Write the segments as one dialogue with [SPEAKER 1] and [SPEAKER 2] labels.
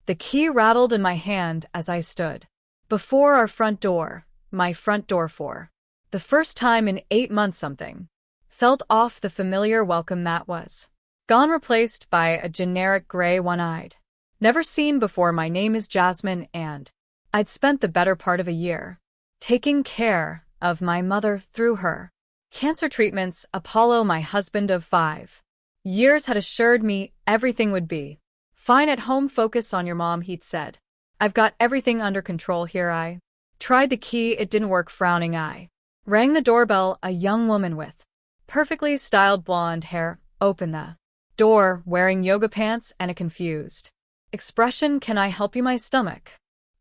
[SPEAKER 1] The key rattled in my hand as I stood before our front door, my front door for the first time in 8 months. Something felt off. The familiar welcome mat was gone, replaced by a generic gray one-eyed. Never seen before. My name is Jasmine, and I'd spent the better part of a year taking care of my mother through her cancer treatments. Apollo, my husband of 5 years, had assured me everything would be fine at home. Focus on your mom, he'd said. I've got everything under control here. I tried the key, it didn't work. Frowning, I rang the doorbell. A young woman with perfectly styled blonde hair opened the door, wearing yoga pants and a confused expression. Can I help you? My stomach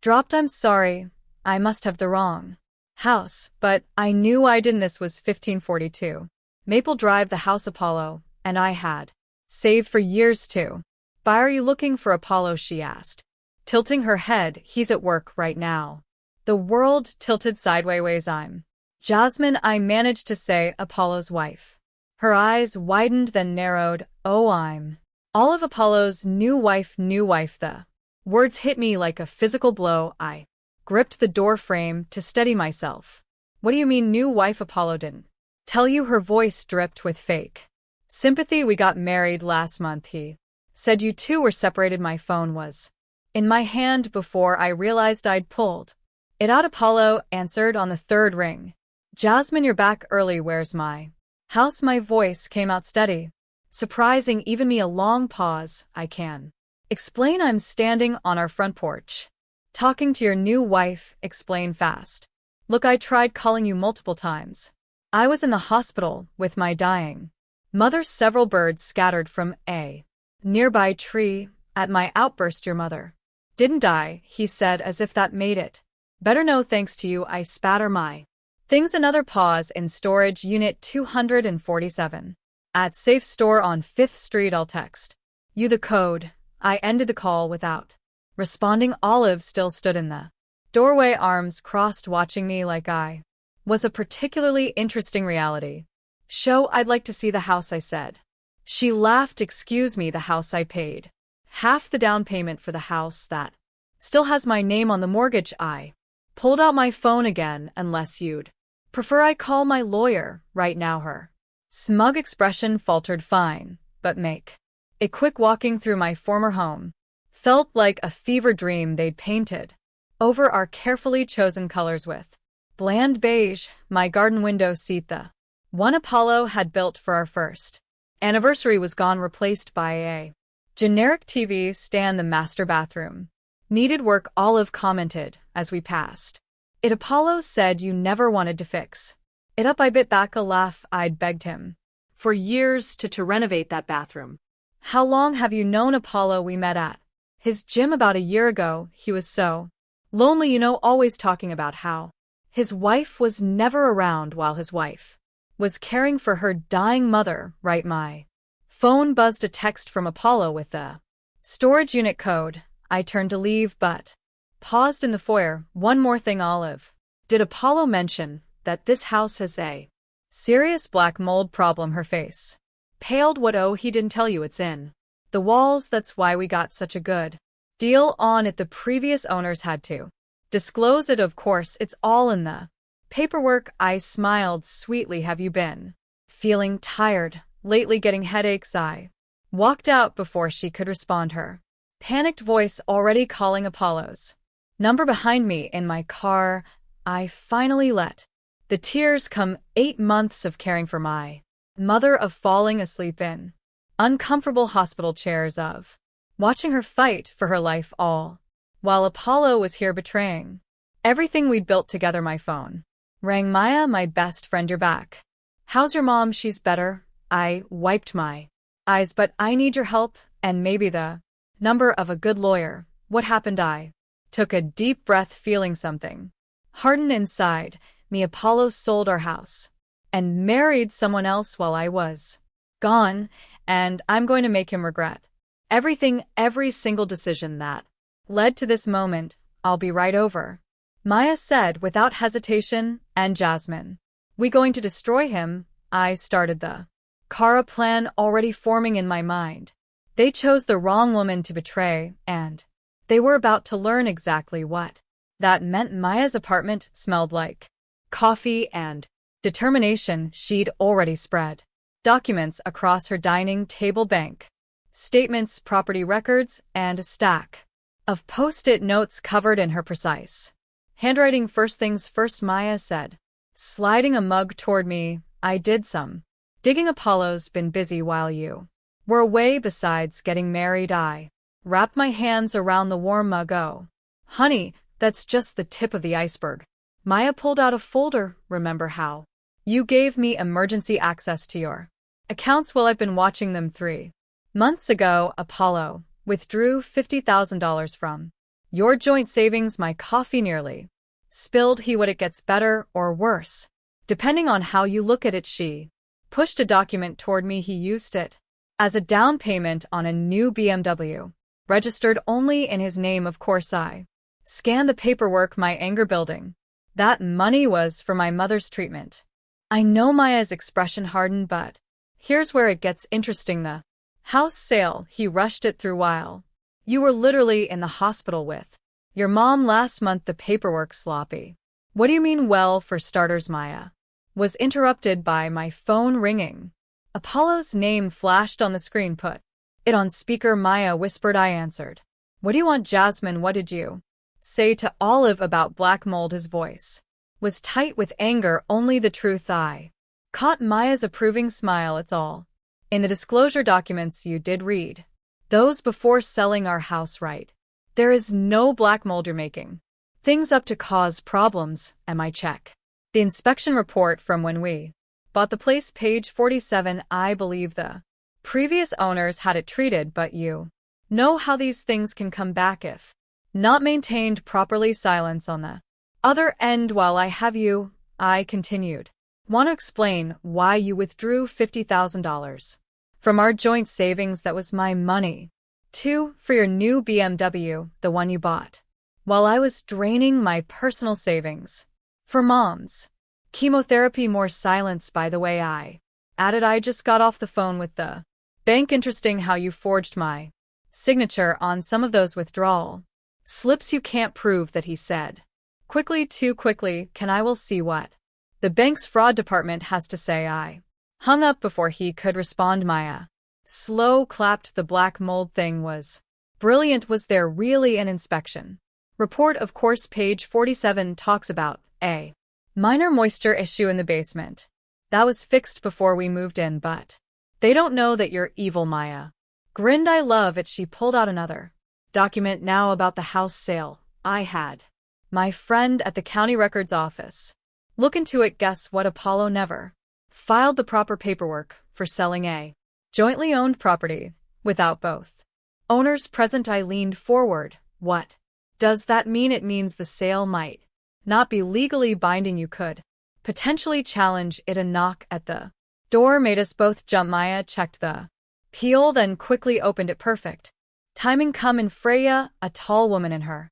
[SPEAKER 1] dropped. I'm sorry, I must have the wrong house, but I knew I didn't. This was 1542 Maple Drive, the house Apollo and I had saved for years to buy. Are you looking for Apollo? She asked, tilting her head. He's at work right now. The world tilted sideways. I'm Jasmine, I managed to say. Apollo's wife. Her eyes widened, then narrowed. Oh, I'm all of Apollo's new wife. New wife. The words hit me like a physical blow. I gripped the door frame to steady myself. What do you mean, new wife? Apollo didn't tell you? Her voice dripped with fake sympathy. We got married last month. He said you two were separated. My phone was in my hand before I realized I'd pulled it out. Apollo answered on the third ring. Jasmine, you're back early. Where's my house? My voice came out steady, surprising even me. A long pause. I can explain. I'm standing on our front porch, talking to your new wife. Explain fast. Look, I tried calling you multiple times. I was in the hospital with my dying mother. Several birds scattered from a nearby tree at my outburst. Your mother didn't die, he said, as if that made it better. No thanks to you. I spatter my things. Another pause. In storage unit 247 at safe store on 5th Street. I'll text you the code. I ended the call without responding. Olive still stood in the doorway, arms crossed, watching me like I was a particularly interesting reality show. I'd like to see the house, I said. She laughed. Excuse me, the house I paid half the down payment for, the house that still has my name on the mortgage. I pulled out my phone again. Unless you'd prefer I call my lawyer right now. Her smug expression faltered. Fine, but make it quick. Walking through my former home felt like a fever dream. They'd painted over our carefully chosen colors with bland beige. My garden window seat, the one Apollo had built for our first anniversary, was gone, replaced by a generic TV stand. The master bathroom needed work, Olive commented as we passed it. Apollo said you never wanted to fix it up. I bit back a laugh. I'd begged him for years to renovate that bathroom. How long have you known Apollo? We met at his gym about a year ago. He was so lonely, always talking about how his wife was never around while his wife was caring for her dying mother. Right. My phone buzzed. A text from Apollo with the storage unit code. I turned to leave, but paused in the foyer. One more thing, Olive. Did Apollo mention that this house has a serious black mold problem? Her face paled. What? Oh, he didn't tell you. It's in the walls. That's why we got such a good deal on it. The previous owners had to disclose it. Of course, it's all in the paperwork. I smiled sweetly. Have you been feeling tired lately? Getting headaches? I walked out before she could respond. Her panicked voice already calling Apollo's number behind me in my car. I finally let the tears come. 8 months of caring for my mother, of falling asleep in uncomfortable hospital chairs, of watching her fight for her life, all while Apollo was here betraying everything we'd built together. My phone rang. Maya, my best friend, you're back. How's your mom? She's better. I wiped my eyes. But I need your help, and maybe the number of a good lawyer. What happened? I took a deep breath, feeling something harden inside me. Apollo sold our house and married someone else while I was gone, and I'm going to make him regret everything, every single decision that led to this moment. I'll be right over, Maya said without hesitation. And Jasmine, we going to destroy him? I started the Kara plan already forming in my mind. They chose the wrong woman to betray, and They were about to learn exactly what that meant. Maya's apartment smelled like coffee and determination. She'd already spread documents across her dining table, bank statements, property records, and a stack of post-it notes covered in her precise handwriting. First things first, Maya said, sliding a mug toward me. I did some digging. Apollo's been busy while you were away. Besides getting married, I wrapped my hands around the warm mug. Oh, honey, that's just the tip of the iceberg. Maya pulled out a folder. Remember how you gave me emergency access to your accounts? Well, I've been watching them. 3 months ago, Apollo withdrew $50,000 from your joint savings. My coffee nearly spilled. Would it gets better or worse, depending on how you look at it. She pushed a document toward me. He used it as a down payment on a new BMW, registered only in his name. Of course, I scanned the paperwork, my anger building. That money was for my mother's treatment. I know. Maya's expression hardened, but here's where it gets interesting. The house sale, he rushed it through while you were literally in the hospital with your mom last month. The paperwork sloppy. What do you mean? Well, for starters, Maya was interrupted by my phone ringing. Apollo's name flashed on the screen. Put it on speaker, Maya whispered. I answered. What do you want, Jasmine? What did you say to Olive about black mold? His voice was tight with anger. Only the truth. I caught Maya's approving smile. It's all in the disclosure documents. You did read those before selling our house, right? There is no black mold. You're making things up to cause problems. Am I? Check the inspection report from when we bought the place, page 47. I believe the previous owners had it treated, but you know how these things can come back if not maintained properly. Silence on the other end. While I have you, I continued. Want to explain why you withdrew $50,000 from our joint savings? That was my money. 2, for your new BMW, the one you bought while I was draining my personal savings for mom's chemotherapy. More silence. By the way, I added, I just got off the phone with the bank. Interesting how you forged my signature on some of those withdrawal slips. You can't prove that, he said. Quickly, too quickly. Can I? Will see what the bank's fraud department has to say. I hung up before he could respond. Maya slow clapped. The black mold thing was brilliant. Was there really an inspection report? Of course. Page 47 talks about a minor moisture issue in the basement. That was fixed before we moved in, but they don't know that you're evil. Maya grinned. I love it. She pulled out another document now about the house sale. I had my friend at the county records office look into it. Guess what? Apollo never filed the proper paperwork for selling a jointly owned property without both owners present. I leaned forward. What does that mean? It means the sale might not be legally binding. You could potentially challenge it. A knock at the door made us both jump. Maya checked the peel, then quickly opened it. Perfect timing. Come in. Freya, a tall woman in her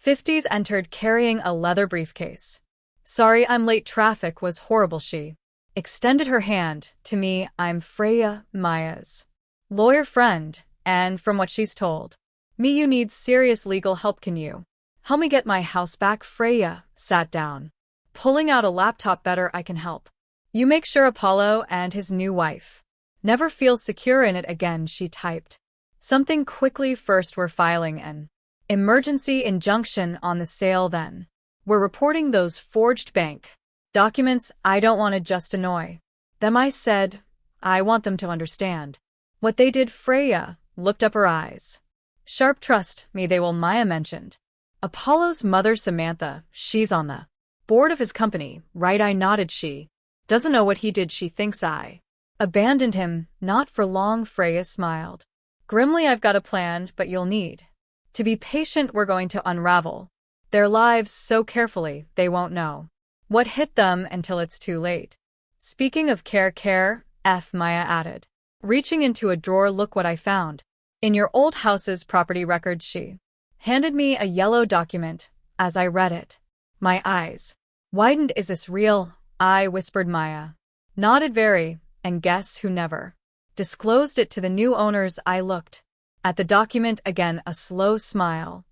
[SPEAKER 1] 50s, entered carrying a leather briefcase. Sorry, I'm late. Traffic was horrible. She extended her hand to me. I'm Freya, Maya's lawyer friend, and from what she's told me, you need serious legal help. Can you help me get my house back? Freya sat down, pulling out a laptop. Better, I can help you make sure Apollo and his new wife never feel secure in it again. She typed something quickly. First, we're filing an emergency injunction on the sale, then we're reporting those forged bank documents. I don't want to just annoy them, I said. I want them to understand what they did. Freya looked up, her eyes sharp. Trust me, they will. Maya mentioned Apollo's mother, Samantha. She's on the board of his company, right? I nodded. She doesn't know what he did. She thinks I abandoned him. Not for long. Freya smiled grimly. I've got a plan, but you'll need to be patient. We're going to unravel their lives so carefully they won't know what hit them until it's too late. Speaking of care, Maya added, reaching into a drawer. Look what I found in your old house's property records. She handed me a yellow document. As I read it, my eyes widened. Is this real? I whispered. Maya nodded. Very. And guess who never disclosed it to the new owners? I looked at the document again, a slow smile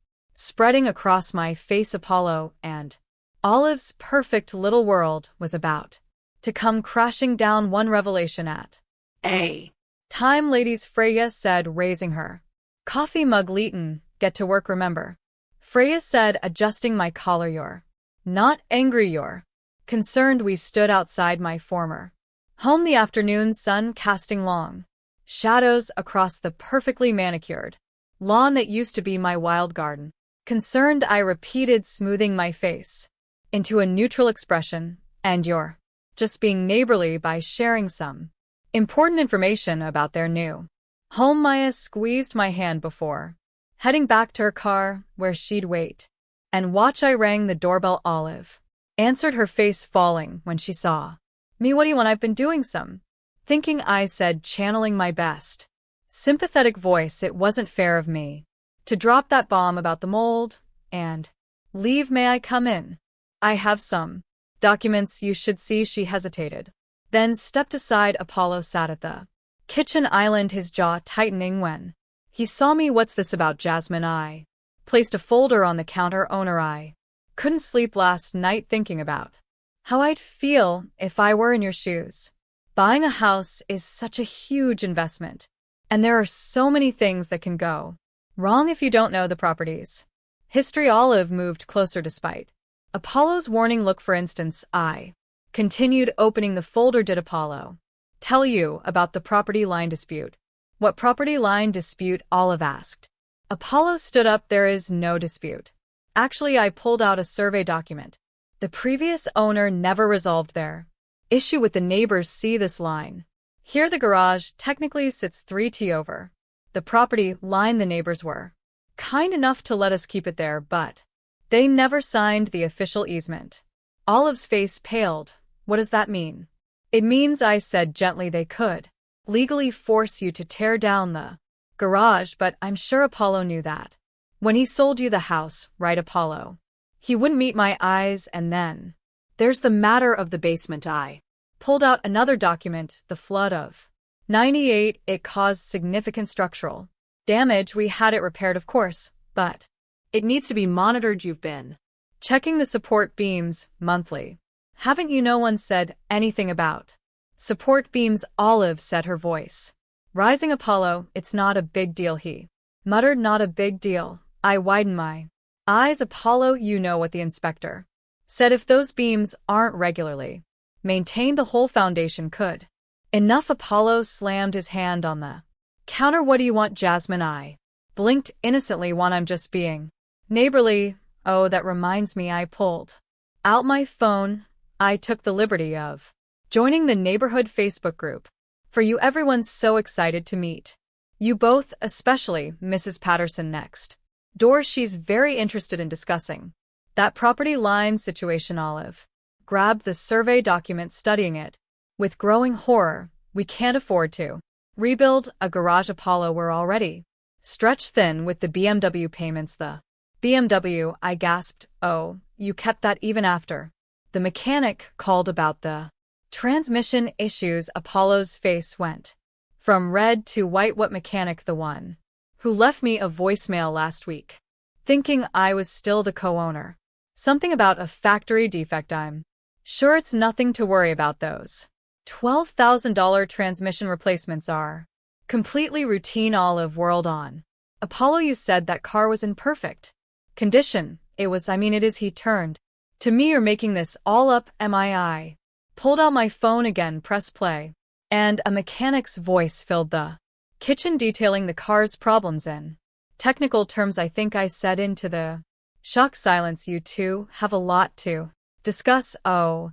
[SPEAKER 1] spreading across my face. Apollo and Olive's perfect little world was about to come crashing down. One revelation at a time, ladies, Freya said, raising her coffee mug. Leighton, get to work, remember? Freya said, adjusting my collar. You're not angry, you're concerned. We stood outside my former home, the afternoon sun casting long shadows across the perfectly manicured lawn that used to be my wild garden. Concerned, I repeated, smoothing my face into a neutral expression. And you're just being neighborly by sharing some important information about their new home. Maya squeezed my hand before heading back to her car, where she'd wait and watch. I rang the doorbell. Olive answered, her face falling when she saw me. What do you want? I've been doing some thinking, I said, channeling my best sympathetic voice. It wasn't fair of me to drop that bomb about the mold and leave. May I come in? I have some documents you should see. She hesitated, then stepped aside. Apollo sat at the kitchen island, his jaw tightening when he saw me. What's this about, Jasmine? I placed a folder on the counter. Owner, I couldn't sleep last night thinking about how I'd feel if I were in your shoes. Buying a house is such a huge investment, and there are so many things that can go wrong if you don't know the properties history. Olive moved closer despite Apollo's warning look. For instance, I continued, opening the folder. Did Apollo tell you about the property line dispute? What property line dispute? Olive asked. Apollo stood up. There is no dispute. Actually, I pulled out a survey document. The previous owner never resolved their issue with the neighbors. See this line here? The garage technically sits 3 over the property line. The neighbors were kind enough to let us keep it there, but they never signed the official easement. Olive's face paled. What does that mean? It means, I said gently, they could legally force you to tear down the garage, but I'm sure Apollo knew that when he sold you the house, right, Apollo? He wouldn't meet my eyes. And then there's the matter of the basement. I pulled out another document. The flood of 98, it caused significant structural damage. We had it repaired, of course, but it needs to be monitored. You've been checking the support beams monthly, haven't you? No one said anything about support beams, Olive said, her voice rising. Apollo, it's not a big deal, he muttered. Not a big deal. I widened my eyes. Apollo, you know what the inspector said. If those beams aren't regularly maintained, the whole foundation could. Enough. Apollo slammed his hand on the counter. What do you want, Jasmine? I blinked innocently. One, I'm just being neighborly. Oh, that reminds me. I pulled out my phone. I took the liberty of joining the neighborhood Facebook group for you. Everyone's so excited to meet you both, especially Mrs. Patterson next door. She's very interested in discussing that property line situation. Olive grabbed the survey document, studying it with growing horror. We can't afford to rebuild a garage, Apollo. We're already stretched thin with the BMW payments. The BMW, I gasped. Oh, you kept that even after the mechanic called about the transmission issues? Apollo's face went from red to white. What mechanic? The one who left me a voicemail last week, thinking I was still the co-owner. Something about a factory defect. I'm sure it's nothing to worry about. Those $12,000 transmission replacements are completely routine. Olive whirled on. Apollo, you said that car was in perfect condition. It was. I mean, it is. He turned to me. You're making this all up, am I? Pulled out my phone again, press play, and a mechanic's voice filled the kitchen, detailing the car's problems in technical terms. I think I said into the shocked silence, you two have a lot to discuss. Oh,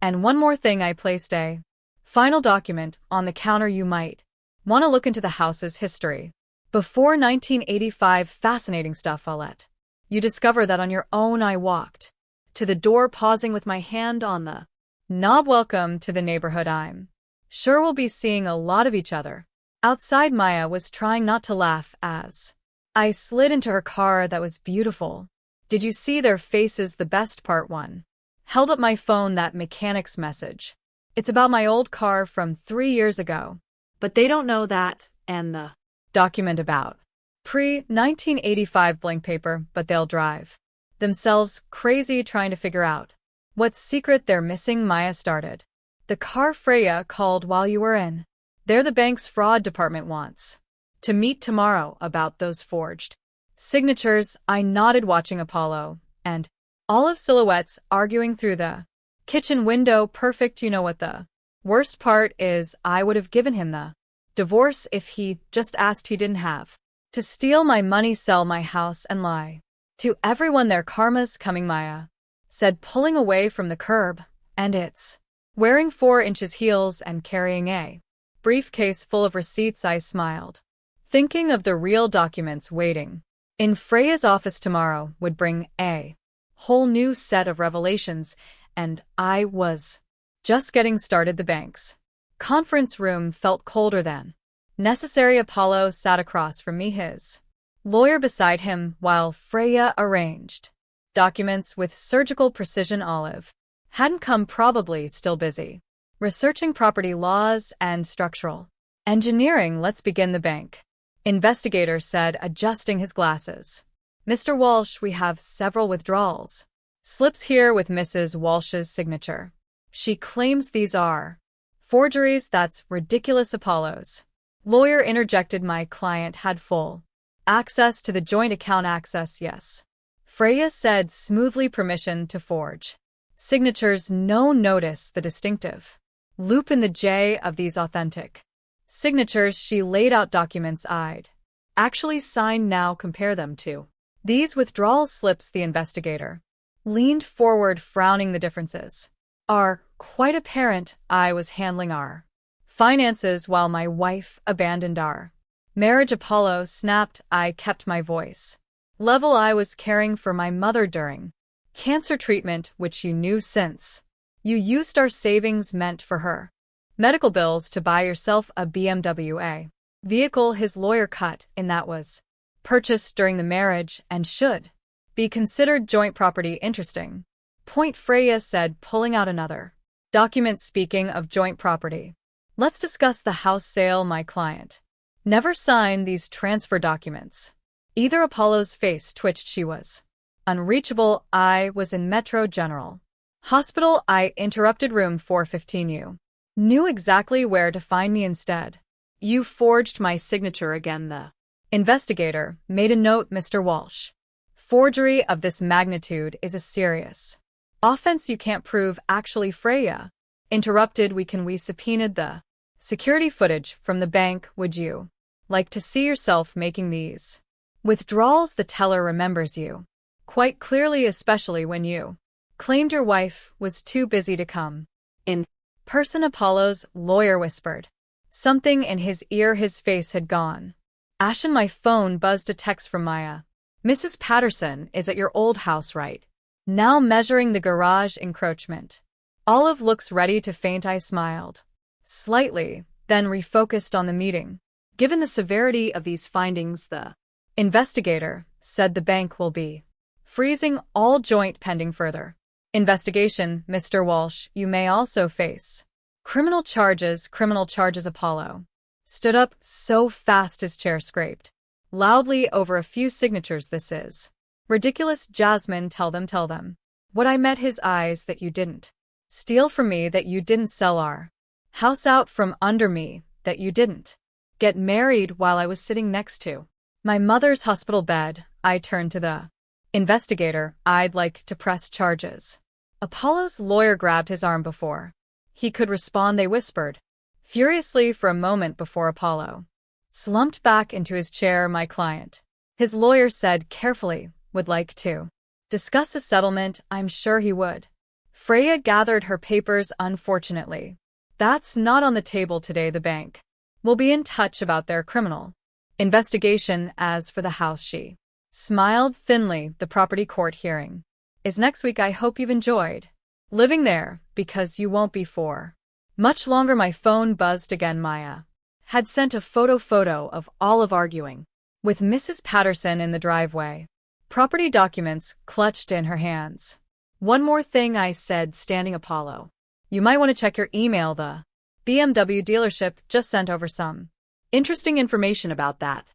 [SPEAKER 1] and one more thing. I placed a final document on the counter. You might want to look into the house's history before 1985. Fascinating stuff. I'll let you discover that on your own. I walked to the door, pausing with my hand on the knob. Welcome to the neighborhood. I'm sure we'll be seeing a lot of each other outside. Maya was trying not to laugh as I slid into her car. That was beautiful. Did you see their faces? The best part. One held up my phone. That mechanic's message. It's about my old car from 3 years ago. But they don't know that. And the document about Pre-1985 blank paper, but they'll drive themselves crazy trying to figure out what secret they're missing. Maya started the car Freya called while you were in. They're the bank's fraud department wants to meet tomorrow about those forged signatures. I nodded, watching Apollo and Olive silhouettes arguing through the kitchen window. Perfect. You know what the worst part is? I would have given him the divorce if he just asked. He didn't have to steal my money, sell my house, and lie to everyone. Their karma's coming, Maya said, pulling away from the curb. And it's wearing 4-inch heels and carrying a briefcase full of receipts. I smiled, thinking of the real documents waiting in Freya's office tomorrow would bring a whole new set of revelations, and I was just getting started. The bank's conference room felt colder than necessary. Apollo sat across from me, his lawyer beside him, while Freya arranged documents with surgical precision. Olive hadn't come, probably still busy researching property laws and structural engineering. Let's begin. The bank investigator said, adjusting his glasses. Mr. Walsh, we have several withdrawals slips here with Mrs. Walsh's signature. She claims these are forgeries. That's ridiculous. Apollo's lawyer interjected. My client had full access to the joint account. Access, yes, Freya said smoothly. Permission to forge signatures, no. Notice the distinctive loop in the J of these authentic signatures. She laid out documents I'd actually signed. Now compare them to these withdrawal slips. The investigator leaned forward, frowning. The differences are quite apparent. I was handling our finances while my wife abandoned our marriage. Apollo snapped. I kept my voice level. I was caring for my mother during cancer treatment, which you knew, since you used our savings meant for her medical bills to buy yourself a BMW A vehicle. His lawyer cut in. That was purchased during the marriage and should be considered joint property. Interesting point, Freya said, pulling out another document. Speaking of joint property, let's discuss the house sale. My client never signed these transfer documents either. Apollo's face twitched. She was unreachable. I was in Metro General Hospital. I interrupted. Room 415. You knew exactly where to find me. Instead, you forged my signature again. The investigator made a note. Mr. Walsh, forgery of this magnitude is a serious offense. You can't prove. Actually, Freya interrupted, we subpoenaed the security footage from the bank. Would you like to see yourself making these withdrawals? The teller remembers you quite clearly, especially when you claimed your wife was too busy to come in person. Apollo's lawyer whispered something in his ear. His face had gone ashen. My phone buzzed. A text from Maya. Mrs. Patterson is at your old house right now, measuring the garage encroachment. Olive looks ready to faint. I smiled slightly, then refocused on the meeting. Given the severity of these findings, the investigator said the bank will be freezing all joint pending further investigation. Mr. Walsh, you may also face criminal charges. Criminal charges. Apollo stood up so fast his chair scraped loudly over a few signatures. This is ridiculous. Jasmine, tell them what I met. His eyes. That you didn't steal from me, that you didn't sell our house out from under me, that you didn't get married while I was sitting next to my mother's hospital bed. I turned to the investigator. I'd like to press charges. Apollo's lawyer grabbed his arm before he could respond. They whispered furiously for a moment before Apollo slumped back into his chair. My client, his lawyer said carefully, would like to discuss a settlement. I'm sure he would. Freya gathered her papers. Unfortunately, that's not on the table today. The bank will be in touch about their criminal investigation. As for the house, she smiled thinly. The property court hearing is next week. I hope you've enjoyed living there, because you won't be for much longer. My phone buzzed again. Maya had sent a photo of Olive arguing with Mrs. Patterson in the driveway, property documents clutched in her hands. One more thing, I said, standing. Apollo, you might want to check your email. The BMW dealership just sent over some interesting information about that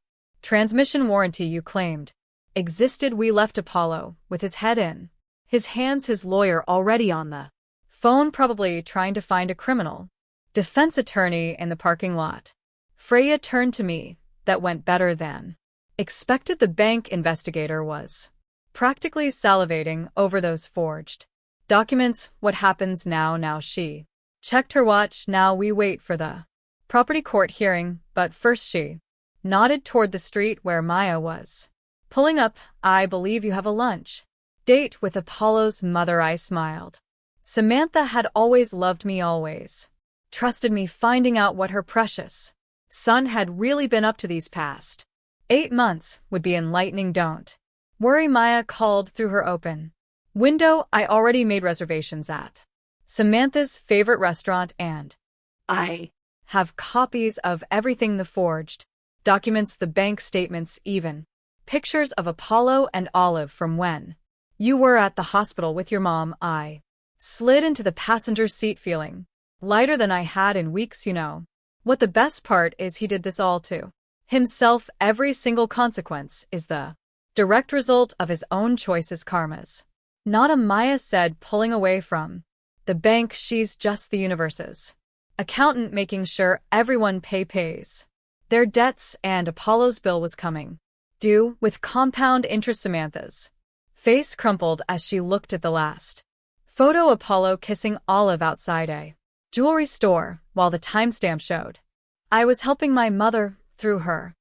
[SPEAKER 1] Transmission warranty you claimed existed. We left Apollo with his head in his hands, his lawyer already on the phone, probably trying to find a criminal defense attorney in the parking lot. Freya turned to me. That went better than expected. The bank investigator was practically salivating over those forged documents. What happens now? Now she checked her watch. Now we wait for the property court hearing, but first she nodded toward the street where Maya was pulling up. I believe you have a lunch date with Apollo's mother. I smiled. Samantha had always loved me, always trusted me. Finding out what her precious son had really been up to these past 8 months would be enlightening. Don't worry, Maya called through her open window. I already made reservations at Samantha's favorite restaurant, and I have copies of everything: the forged documents, the bank statements, even pictures of Apollo and Olive from when you were at the hospital with your mom. I slid into the passenger seat, feeling lighter than I had in weeks. You know what the best part is? He did this all to himself. Every single consequence is the direct result of his own choices. Karma's not a, Maya said, pulling away from the bank. She's just the universe's accountant, making sure everyone pays their debts, and Apollo's bill was coming due with compound interest. Samantha's face crumpled as she looked at the last photo: Apollo kissing Olive outside a jewelry store, while the timestamp showed I was helping my mother through her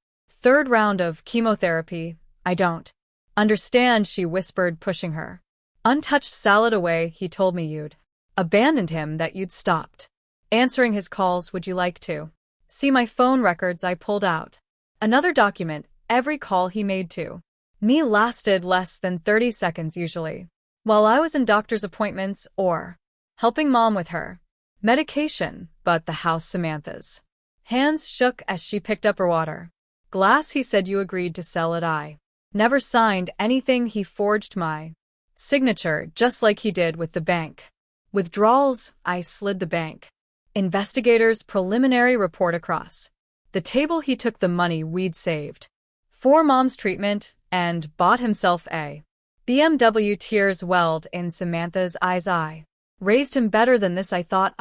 [SPEAKER 1] 3rd round of chemotherapy. I don't understand, she whispered, pushing her untouched salad away. He told me you'd abandoned him, that you'd stopped answering his calls. Would you like to see my phone records? I pulled out another document. Every call he made to me lasted less than 30 seconds, usually while I was in doctor's appointments or helping mom with her medication. But the house. Samantha's hands shook as she picked up her water glass. He said you agreed to sell it. I never signed anything. He forged my signature, just like he did with the bank withdrawals. I slid the bank investigators' preliminary report across the table. He took the money we'd saved for mom's treatment and bought himself a BMW. Tears welled in Samantha's eyes. I raised him better than this. I thought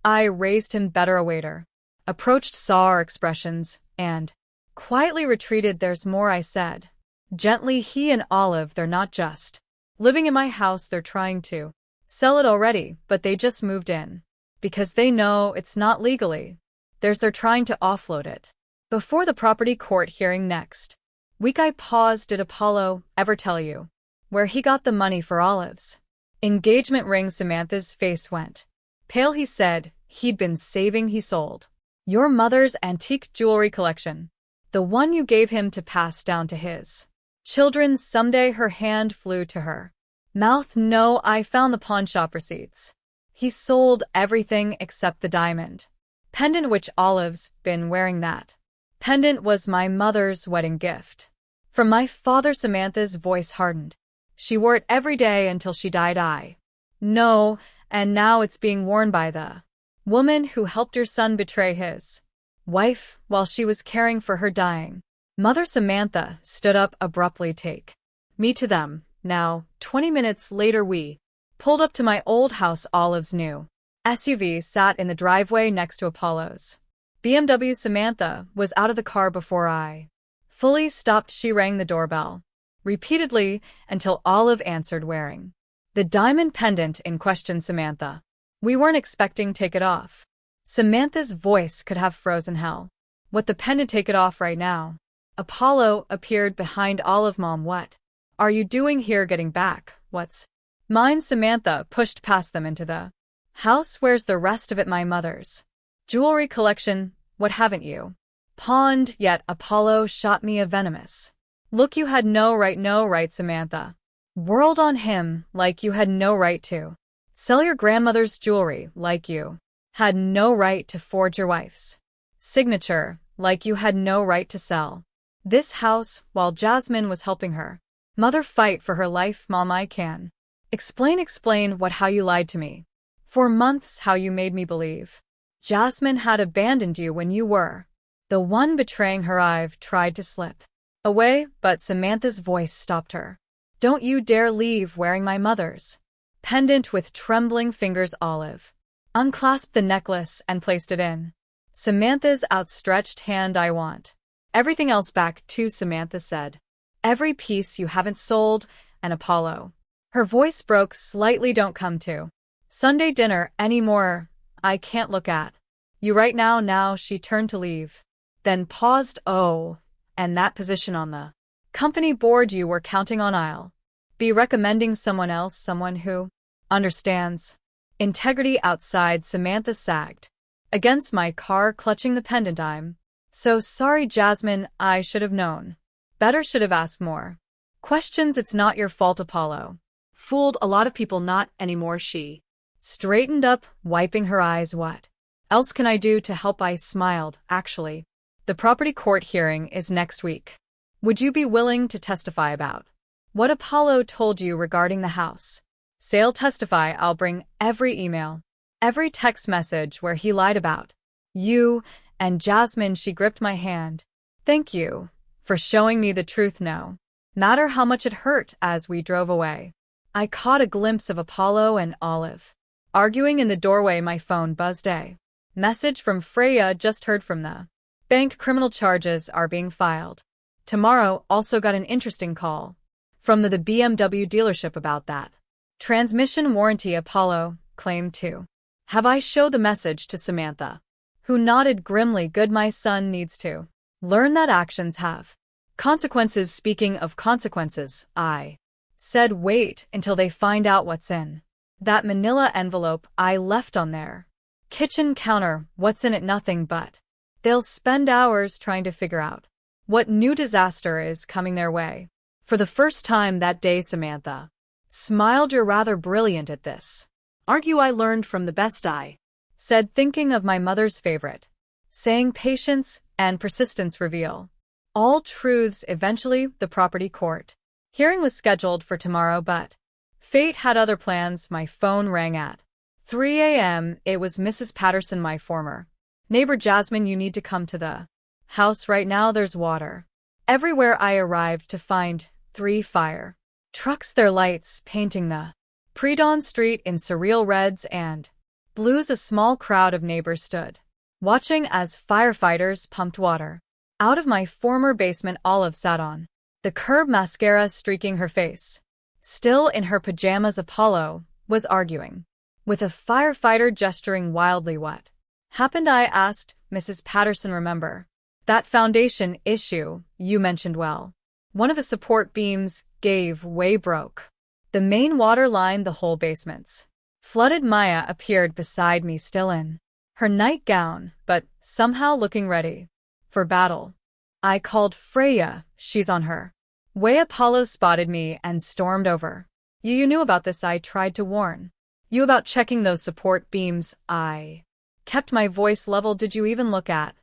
[SPEAKER 1] I raised him better. A waiter approached, saw our expressions, and quietly retreated. There's more, I said gently. He and Olive, they're not just living in my house. They're trying to sell it already, but they just moved in because they know it's not legally theirs. They're trying to offload it before the property court hearing next week. I paused. Did Apollo ever tell you where he got the money for Olive's engagement ring? Samantha's face went pale. He said he'd been saving. He sold your mother's antique jewelry collection, the one you gave him to pass down to his children someday. Her hand flew to her mouth. No, I found the pawn shop receipts. He sold everything except the diamond pendant, which Olive's been wearing. That pendant was my mother's wedding gift from my father. Samantha's voice hardened. She wore it every day until she died. I know, and now it's being worn by the woman who helped your son betray his wife while she was caring for her dying mother. Samantha stood up abruptly. Take me to them now. 20 minutes later, we pulled up to my old house. Olive's new SUV sat in the driveway next to Apollo's BMW. Samantha was out of the car before I fully stopped. She rang the doorbell repeatedly until Olive answered, wearing the diamond pendant in question. Samantha, we weren't expecting. Take it off. Samantha's voice could have frozen hell. What, the pendant? Take it off right now. Apollo appeared behind Olive. Mom, what are you doing here? Getting back what's mine. Samantha pushed past them into the house. Where's the rest of it? My mother's jewelry collection. What haven't you pawned yet? Apollo shot me a venomous look. You had no right. No right. Samantha whirled on him. Like you had no right to sell your grandmother's jewelry. Like you had no right to forge your wife's signature. Like you had no right to sell this house while Jasmine was helping her mother fight for her life. Mom, I can explain what, how you lied to me for months, how you made me believe Jasmine had abandoned you when you were The one betraying her I've tried to slip away, but Samantha's voice stopped her. Don't you dare leave wearing my mother's pendant. With trembling fingers, Olive unclasped the necklace and placed it in Samantha's outstretched hand. I want everything else back too, Samantha said. Every piece you haven't sold, and Apollo. Her voice broke slightly. Don't come to Sunday dinner anymore. I can't look at you right now. Now she turned to leave, then paused. Oh, and that position on the company board you were counting on, I'll be recommending someone else, someone who understands integrity. Outside, Samantha sagged against my car, clutching the pendant. I'm so sorry, Jasmine. I should have known better, should have asked more questions. It's not your fault, Apollo. Fooled a lot of people. Not anymore. She straightened up, wiping her eyes. What else can I do to help? I smiled. Actually, the property court hearing is next week. Would you be willing to testify about what Apollo told you regarding the house sale? Testify. I'll bring every email, every text message where he lied about you and Jasmine. She gripped my hand. Thank you for showing me the truth, no matter how much it hurt. As we drove away, I caught a glimpse of Apollo and Olive arguing in the doorway. My phone buzzed. A message from Freya. Just heard from the bank. Criminal charges are being filed tomorrow. Also got an interesting call from the BMW dealership about that transmission warranty. Apollo claimed to have I showed the message to Samantha, who nodded grimly. Good. My son needs to learn that actions have consequences. Speaking of consequences, I said wait until they find out what's in that manila envelope I left on their kitchen counter. What's in it? Nothing, but they'll spend hours trying to figure out what new disaster is coming their way. For the first time that day, Samantha smiled. You're rather brilliant at this, aren't you? I learned from the best, I said, thinking of my mother's favorite saying, patience and persistence reveal all truths. Eventually, the property court hearing was scheduled for tomorrow, but fate had other plans. My phone rang at 3 a.m. It was Mrs. Patterson, my former neighbor. Jasmine, you need to come to the house right now. There's water everywhere. I arrived to find 3 fire trucks, their lights painting the pre-dawn street in surreal reds and blues. A small crowd of neighbors stood watching as firefighters pumped water out of my former basement. Olive sat on the curb, mascara streaking her face. Still in her pajamas, Apollo was arguing with a firefighter, gesturing wildly. What happened? I asked. Mrs. Patterson, remember that foundation issue you mentioned? Well, one of the support beams gave way, broke the main water line. The whole basement's flooded. Maya appeared beside me, still in her nightgown, but somehow looking ready for battle. I called Freya. She's on her way. Apollo spotted me and stormed over. You knew about this. I tried to warn you about checking those support beams. I kept my voice level. Did you even look at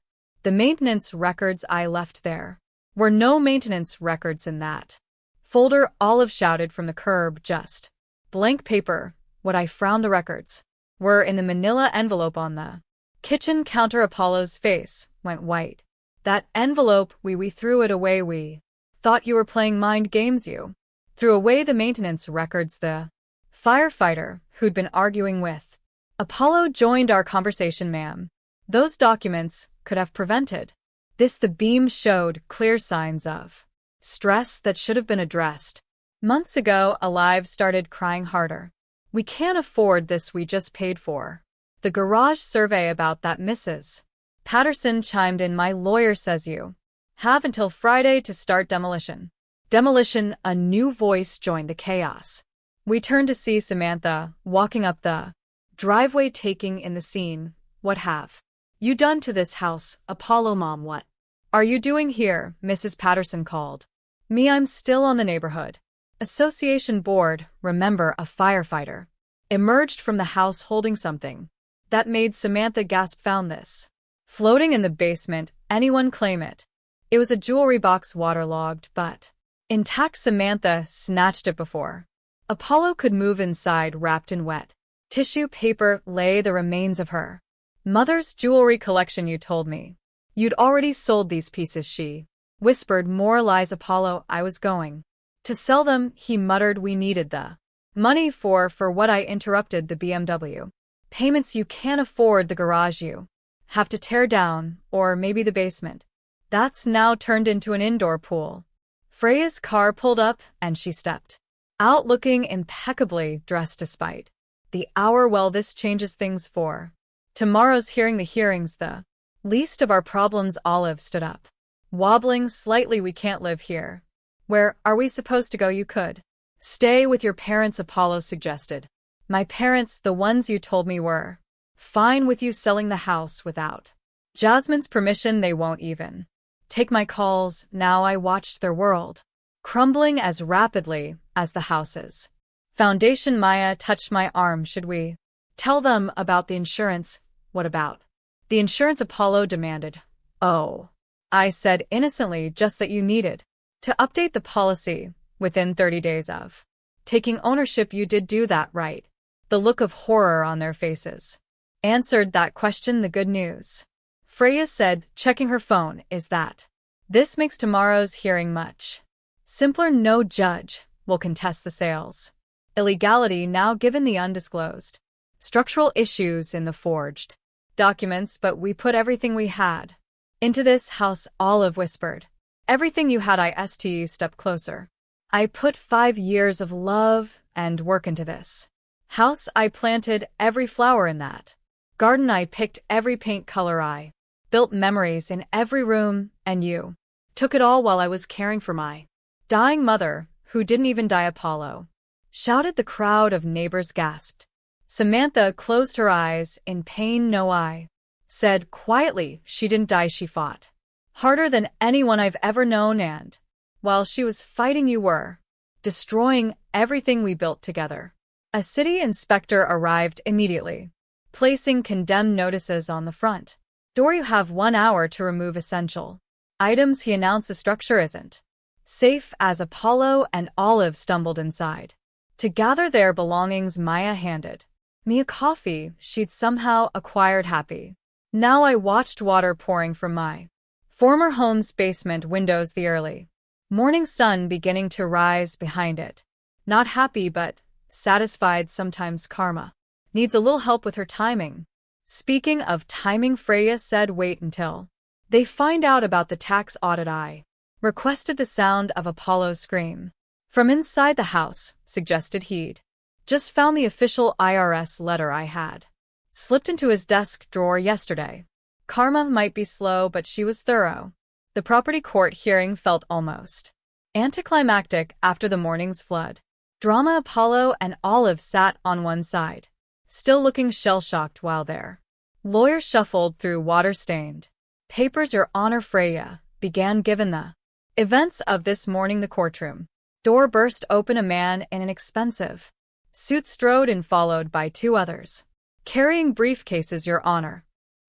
[SPEAKER 1] the maintenance records I left there? Were no maintenance records in that folder, Olive shouted from the curb. Just blank paper. What? I frowned. The records were in the manila envelope on the kitchen counter. Apollo's face went white. That envelope, we threw it away. We thought you were playing mind games. You threw away the maintenance records. The firefighter who'd been arguing with Apollo joined our conversation. Ma'am, those documents could have prevented this. The beam showed clear signs of stress that should have been addressed months ago. Alive started crying harder. We can't afford this. We just paid for the garage survey about that. Mrs. Patterson chimed in. My lawyer says you have until Friday to start demolition. Demolition. A new voice joined the chaos. We turned to see Samantha walking up the driveway, taking in the scene. What have you done to this house, Apollo? Mom, what are you doing here? Mrs. Patterson called me. I'm still on the neighborhood association board. Remember, a firefighter emerged from the house holding something that made Samantha gasp. Found this floating in the basement. Anyone claim it? It was a jewelry box, waterlogged but intact. Samantha snatched it before Apollo could move. Inside, wrapped in wet tissue paper, lay the remains of her mother's jewelry collection. You told me You'd already sold these pieces, she whispered. More lies, Apollo. I was going to sell them, he muttered. We needed the money for what? I interrupted. The BMW payments. You can't afford the garage you have to tear down, or maybe the basement. That's now turned into an indoor pool. Freya's car pulled up, and she stepped out looking impeccably dressed despite the hour. Well, this changes things for tomorrow's hearing. The hearing's the least of our problems. Olive stood up, wobbling slightly. We can't live here. Where are we supposed to go? You could stay with your parents, Apollo suggested. My parents, the ones you told me were fine with you selling the house without Jasmine's permission. They won't even take my calls now. I watched their world crumbling as rapidly as the house's foundation. Maya touched my arm. Should we tell them about the insurance? What about the insurance? Apollo demanded. Oh, I said innocently, just that you needed to update the policy within 30 days of taking ownership. You did do that, right? The look of horror on their faces answered that question. The good news, Freya said, checking her phone, is that this makes tomorrow's hearing much simpler. No judge will contest the sales illegality now, given the undisclosed structural issues in the forged documents. But we put everything we had into this house, Olive whispered. Everything you had. I stepped closer. I put 5 years of love and work into this house. I planted every flower in that garden. I picked every paint color. I built memories in every room, and you took it all while I was caring for my dying mother, who didn't even die. Apollo shouted. The crowd of neighbors gasped. Samantha closed her eyes in pain. No, I said quietly, she didn't die. She fought harder than anyone I've ever known, and while she was fighting, you were destroying everything we built together. A city inspector arrived immediately, placing condemned notices on the front door. You have 1 hour to remove essential items, he announced. The structure isn't safe. As Apollo and Olive stumbled inside to gather their belongings, Maya handed me a coffee she'd somehow acquired. Happy now, I watched water pouring from my former home's basement windows, the early morning sun beginning to rise behind it. Not happy, but satisfied. Sometimes karma needs a little help with her timing. Speaking of timing, Freya said, wait until they find out about the tax audit. I requested. The sound of Apollo's scream from inside the house suggested he'd just found the official IRS letter I had slipped into his desk drawer yesterday. Karma might be slow, but she was thorough. The property court hearing felt almost anticlimactic after the morning's flood drama. Apollo and Olive sat on one side, still looking shell-shocked while their lawyer shuffled through water-stained papers. Your Honor, Freya began. Given the events of this morning, the courtroom door burst open. A man in an expensive suit strode in, followed by 2 others carrying briefcases. Your Honor,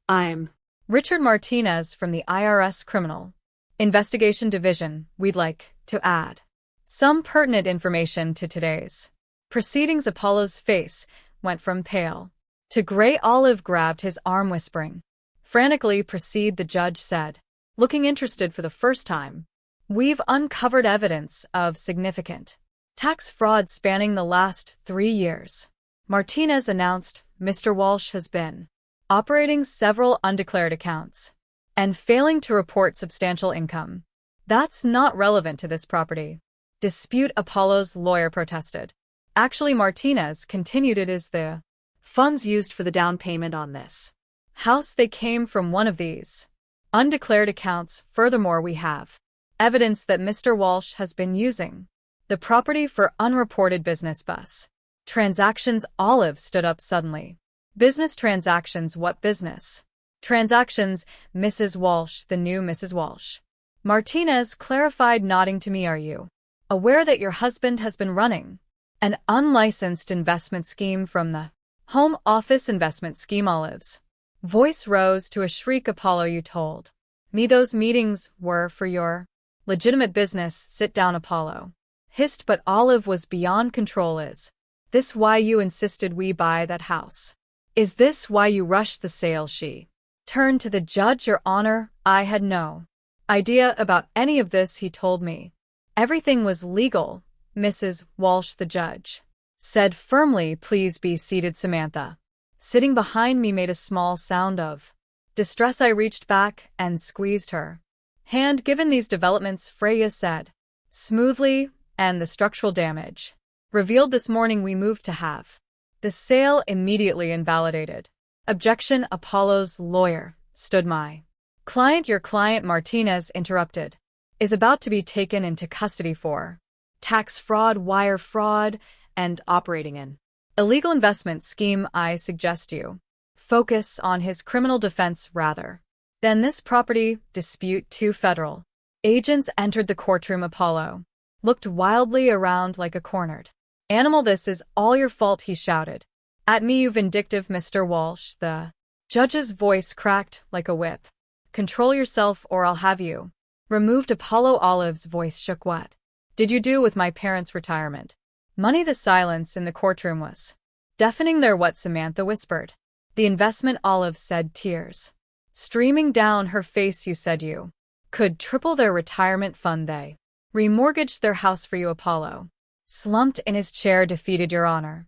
[SPEAKER 1] I'm Richard Martinez from the IRS Criminal Investigation Division. We'd like to add some pertinent information to today's proceedings. Apollo's face went from pale to gray. Olive grabbed his arm, whispering, frantically, proceed, the judge said, looking interested for the first time. We've uncovered evidence of significant tax fraud spanning the last 3 years. Martinez announced. Mr. Walsh has been operating several undeclared accounts and failing to report substantial income. That's not relevant to this property dispute, Apollo's lawyer protested. Actually, Martinez continued, it is the funds used for the down payment on this house. They came from one of these undeclared accounts. Furthermore, we have evidence that Mr. Walsh has been using the property for unreported business bus transactions. Olive stood up suddenly. Business transactions? What business transactions, Mrs. Walsh? The new Mrs. Walsh, Martinez clarified, nodding to me. Are you aware that your husband has been running an unlicensed investment scheme from the Home Office investment scheme? Olive's voice rose to a shriek. Apollo, you told me those meetings were for your legitimate business. Sit down, Apollo hissed, but Olive was beyond control. Is this why you insisted we buy that house? Is this why you rushed the sale? She Turned to the judge. Your Honor, I had no idea about any of this, he told me. Everything was legal, Mrs. Walsh. The judge said firmly. Please be seated. Samantha, sitting behind me, made a small sound of distress. I reached back and squeezed her hand. Given these developments, Freya said smoothly, and the structural damage revealed this morning, we moved to have the sale immediately invalidated. Objection. Apollo's lawyer stood my client. Your client, Martinez interrupted, is about to be taken into custody for tax fraud, wire fraud, and operating an illegal investment scheme. I suggest you focus on his criminal defense rather than this property dispute. Two federal agents entered the courtroom. Apollo looked wildly around like a cornered animal. This is all your fault, he shouted at me. You vindictive Mr. Walsh. The judge's voice cracked like a whip. Control yourself or I'll have you removed. Apollo Olive's voice shook. What did you do with my parents' retirement money? The silence in the courtroom was deafening. There, what? Samantha whispered. The investment, Olive said, tears streaming down her face. You said you could triple their retirement fund. They remortgaged their house for you. Apollo slumped in his chair. Defeated, Your Honor,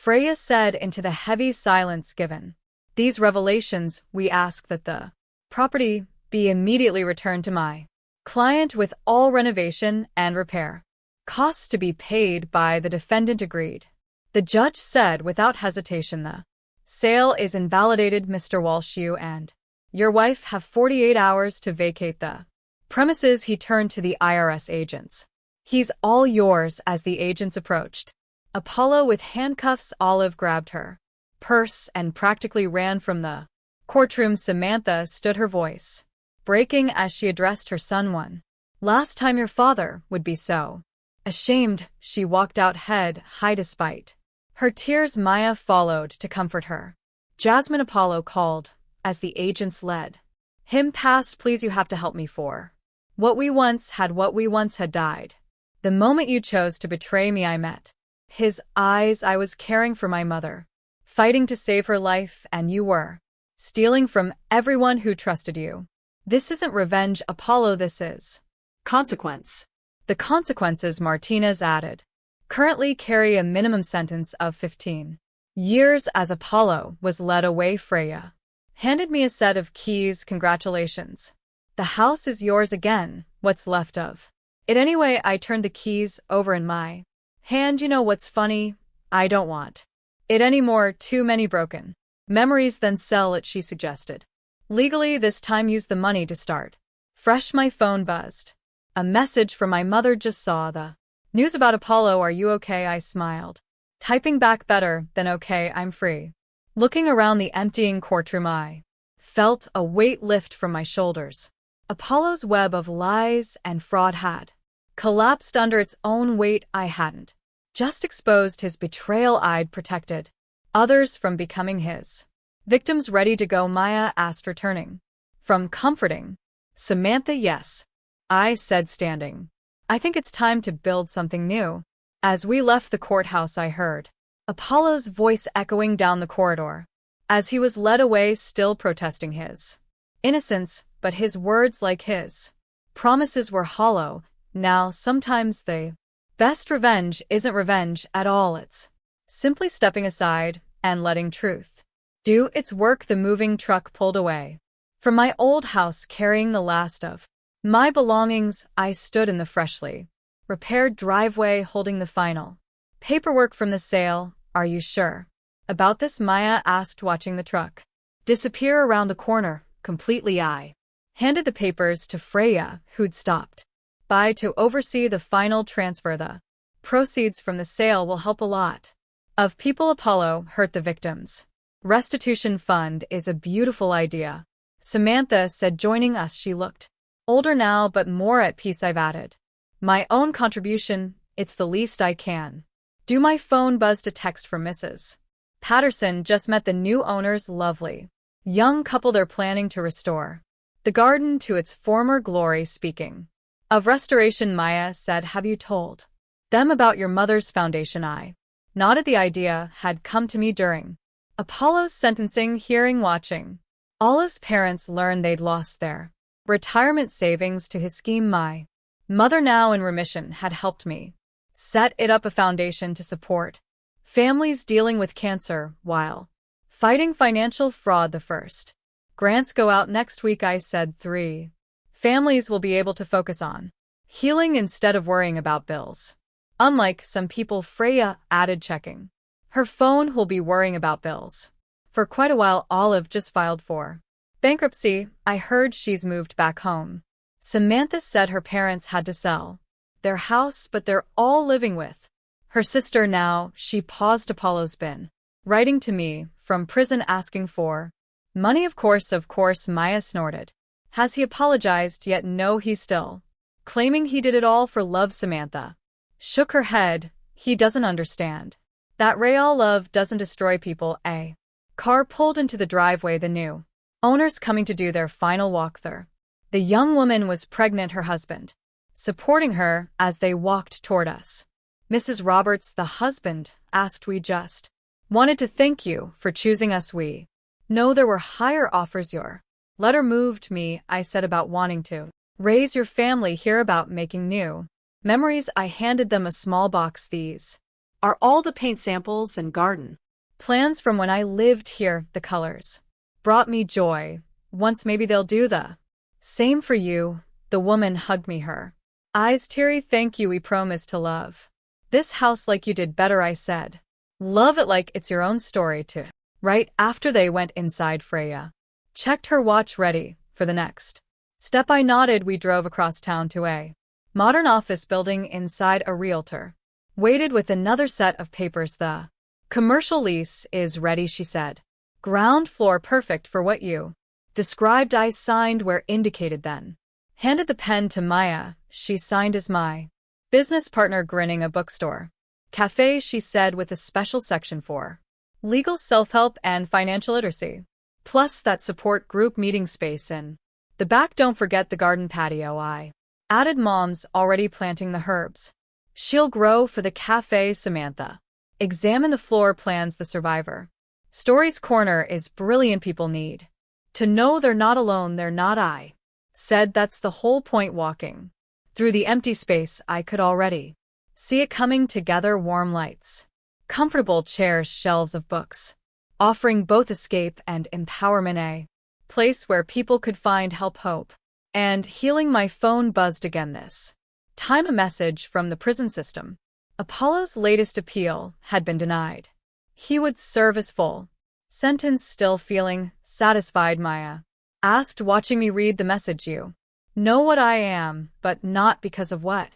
[SPEAKER 1] Freya said into the heavy silence. Given these revelations, we ask that the property be immediately returned to my client with all renovation and repair costs to be paid by the defendant. Agreed, the judge said without hesitation. The sale is invalidated. Mr. Walsh, you and your wife have 48 hours to vacate the premises. He turned to the IRS agents. He's all yours. As the agents approached Apollo with handcuffs, Olive grabbed her purse and practically ran from the courtroom. Samantha stood, her voice breaking as she addressed her son. One last time, your father would be so ashamed. She walked out head high despite her tears. Maya followed to comfort her. Jasmine, Apollo called as the agents led him past. Please, you have to help me for what we once had died. The moment you chose to betray me, I met his eyes. I was caring for my mother, fighting to save her life, and you were stealing from everyone who trusted you. This isn't revenge, Apollo, this is consequence. The consequences, Martinez added, currently carry a minimum sentence of 15 years. As Apollo was led away, Freya handed me a set of keys. Congratulations. The house is yours again, what's left of it anyway. I turned the keys over in my hand. You know what's funny? I don't want it anymore. Too many broken memories. Then sell it, she suggested. Legally this time. Use the money to start fresh. My phone buzzed. A message from my mother. Just saw the news about Apollo. Are you okay? I smiled, typing back, better than okay, I'm free. Looking around the emptying courtroom, I felt a weight lift from my shoulders. Apollo's web of lies and fraud had collapsed under its own weight. I hadn't just exposed his betrayal, I'd protected others from becoming his victims. Ready to go? Maya asked, returning from comforting Samantha. Yes, I said, standing. I think it's time to build something new. As we left the courthouse, I heard Apollo's voice echoing down the corridor as he was led away, still protesting his innocence, but his words, like his promises, were hollow now. Sometimes the best revenge isn't revenge at all. It's simply stepping aside and letting truth do its work. The moving truck pulled away from my old house, carrying the last of my belongings. I stood in the freshly repaired driveway, holding the final paperwork from the sale. Are you sure about this? Maya asked, watching the truck disappear around the corner. Completely. I handed the papers to Freya, who'd stopped by to oversee the final transfer. The proceeds from the sale will help a lot of people. Apollo hurt the victims. Restitution fund is a beautiful idea, Samantha said, joining us. She looked older now, but more at peace. I've added my own contribution. It's the least I can do. My phone buzzed. A text from Mrs. Patterson. Just met the new owners. Lovely young couple. They're planning to restore the garden to its former glory. Speaking of restoration, Maya said, have you told them about your mother's foundation? I nodded. The idea had come to me during Apollo's sentencing hearing, watching Olive's parents learned they'd lost their retirement savings to his scheme. My mother, now in remission, had helped me set it up a foundation to support families dealing with cancer while fighting financial fraud. The first grants go out next week. I said 3 families will be able to focus on healing instead of worrying about bills. Unlike some people, Freya added, checking her phone, will be worrying about bills for quite a while. Olive just filed for bankruptcy. I heard she's moved back home. Samantha said her parents had to sell their house, but they're all living with her sister now. She paused. Apollo's been writing to me from prison asking for money. Of course, Maya snorted. Has he apologized yet? No, he's still claiming he did it all for love. Samantha shook her head. He doesn't understand that real love doesn't destroy people. A car pulled into the driveway, the new owners coming to do their final walkthrough. The young woman was pregnant, her husband supporting her as they walked toward us. Mrs. Roberts, the husband, asked, we just wanted to thank you for choosing us. We know there were higher offers. Your letter moved me, I said, about wanting to raise your family here, about making new memories. I handed them a small box. These are all the paint samples and garden plans from when I lived here. The colors brought me joy. Once, maybe they'll do the same for you. The woman hugged me, her eyes teary. Thank you. We promise to love this house like you did. Better, I said. Love it like it's your own story too. Right after they went inside, Freya checked her watch, ready for the next step. I nodded. We drove across town to a modern office building. Inside, a realtor waited with another set of papers. The commercial lease is ready, she said. Ground floor, perfect for what you described. I signed where indicated, then handed the pen to Maya. She signed as my business partner. Grinning. A bookstore cafe, she said, with a special section for legal, self-help, and financial literacy, plus that support group meeting space in the back. Don't forget the garden patio, I added. Mom's already planting the herbs she'll grow for the cafe. Samantha examined the floor plans. The survivor stories corner is brilliant. People need to know they're not alone. They're not. I said that's the whole point. Walking through the empty space, I could already see it coming together. Warm lights, comfortable chairs, shelves of books, offering both escape and empowerment. A place where people could find help, hope, and healing. My phone buzzed again. This time a message from the prison system. Apollo's latest appeal had been denied. He would serve his full sentence. Still feeling satisfied, Maya asked, watching me read the message. You know what I am, but not because of what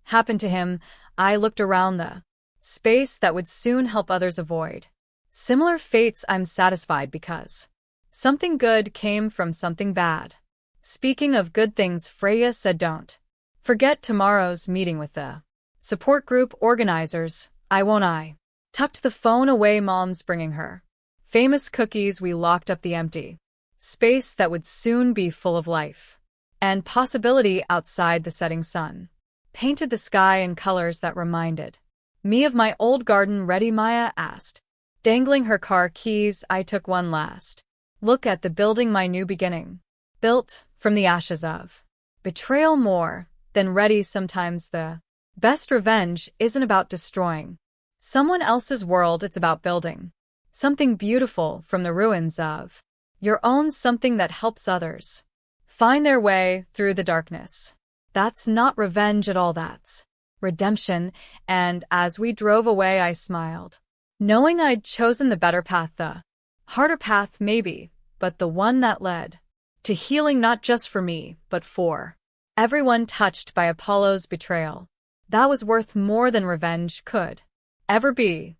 [SPEAKER 1] happened to him. I looked around the space that would soon help others avoid similar fates. I'm satisfied because something good came from something bad. Speaking of good things, Freya said, don't forget tomorrow's meeting with the support group organizers. I won't. I tucked the phone away. Mom's bringing her famous cookies. We locked up the empty space that would soon be full of life and possibility. Outside, the setting sun painted the sky in colors that reminded me of my old garden. Ready? Maya asked, dangling her car keys. I took one last look at the building, my new beginning, built from the ashes of betrayal. More than ready. Sometimes the best revenge isn't about destroying someone else's world. It's about building something beautiful from the ruins of your own, something that helps others find their way through the darkness. That's not revenge at all. That's redemption. And as we drove away, I smiled, knowing I'd chosen the better path, the harder path maybe, but the one that led to healing, not just for me, but for everyone touched by Apollo's betrayal. That was worth more than revenge could ever be.